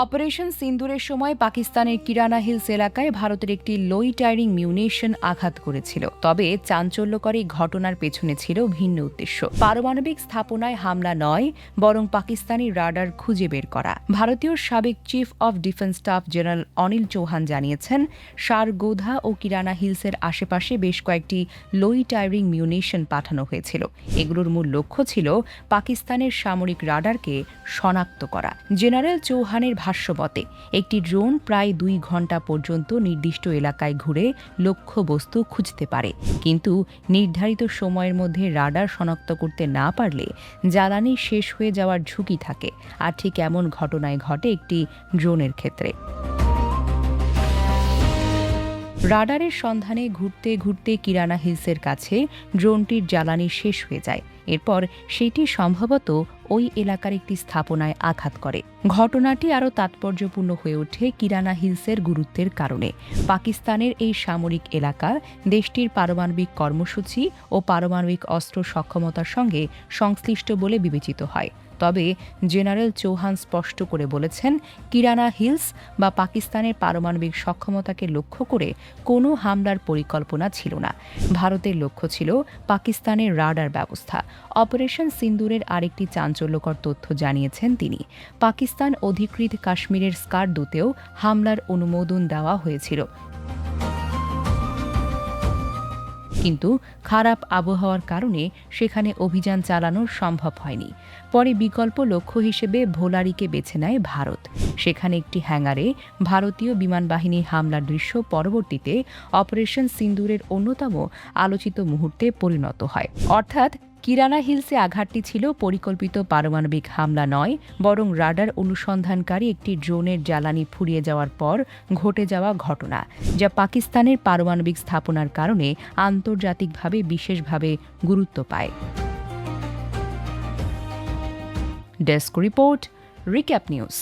Operation সিন্দুরের সময় পাকিস্তানের kirana hills এলাকায় ভারতের একটি লোইটারিং মিউনিশন আঘাত করেছিল। তবে চাঞ্চল্যকর এই ঘটনার পেছনে ছিল ভিন্ন উদ্দেশ্য। পারমাণবিক স্থাপনায় হামলা নয়, বরং পাকিস্তানি রাডার খুঁজে বের করা। ভারতীয় সাবেক chief of defence staff general Anil Chauhan জানিয়েছেন, সারগোধা ও কিরানা হিলসের আশেপাশে বেশ কয়েকটি লোইটারিং মিউনিশন পাঠানো হয়েছিল। এগুলোর মূল লক্ষ্য ছিল পাকিস্তানের সামরিক রাডারকে শনাক্ত করা। জেনারেল চৌহানের ভাষ্যমতে একটি ড্রোন প্রায় 2 ঘণ্টা পর্যন্ত নির্দিষ্ট এলাকায় ঘুরে লক্ষ্যবস্তু খুঁজতে পারে, কিন্তু নির্ধারিত সময়ের মধ্যে রাডার শনাক্ত করতে না পারলে জ্বালানি শেষ হয়ে যাওয়ার ঝুঁকি থাকে। আর ঠিক এমন ঘটনায় ঘটে একটি ড্রোনের ক্ষেত্রে। রাডারের সন্ধানে ঘুরতে ঘুরতে কিরানা হিলসের কাছে ড্রোনটির জ্বালানি শেষ হয়ে যায়। এরপর সেটি সম্ভবত ওই এলাকার একটি স্থাপনায় আঘাত করে। ঘটনাটি আরও তাৎপর্যপূর্ণ হয়ে ওঠে কিরানা হিলসের গুরুত্বের কারণে। পাকিস্তানের এই সামরিক এলাকা দেশটির পারমাণবিক কর্মসূচি ও পারমাণবিক অস্ত্র সক্ষমতার সঙ্গে সংশ্লিষ্ট বলে বিবেচিত হয়। তবে জেনারেল চৌহান স্পষ্ট করে বলেছেন, কিরানা হিলস বা পাকিস্তানের পারমাণবিক সক্ষমতাকে লক্ষ্য করে কোনো হামলার পরিকল্পনা ছিল না। ভারতের লক্ষ্য ছিল পাকিস্তানের রাডার ব্যবস্থা। অপারেশন সিন্দুরের আরেকটি চাঞ্চল্যকর তথ্য জানিয়েছেন তিনি। পাকিস্তান অধিকৃত কাশ্মীরের স্কারদুতেও হামলার অনুমোদন দেওয়া হয়েছিল, কিন্তু খারাপ আবহাওয়ার কারণে সেখানে অভিযান চালানো সম্ভব হয়নি। পরে বিকল্প লক্ষ্য হিসেবে ভোলারিকে বেছে নেয় ভারত। সেখানে একটি হ্যাঙ্গারে ভারতীয় বিমানবাহিনী হামলার দৃশ্য পরবর্তীতে অপারেশন সিন্দুরের অন্যতম আলোচিত মুহূর্তে পরিণত হয়। অর্থাৎ কিরানা হিলসে আঘাতটি ছিল পরিকল্পিত পারমাণবিক হামলা নয়, বরং রাডার অনুসন্ধানকারী একটি ড্রোনের জ্বালানি ফুরিয়ে যাওয়ার পর ঘটে যাওয়া ঘটনা, যা পাকিস্তানের পারমাণবিক স্থাপনার কারণে আন্তর্জাতিকভাবে বিশেষভাবে গুরুত্ব পায়। Desk report, recap news.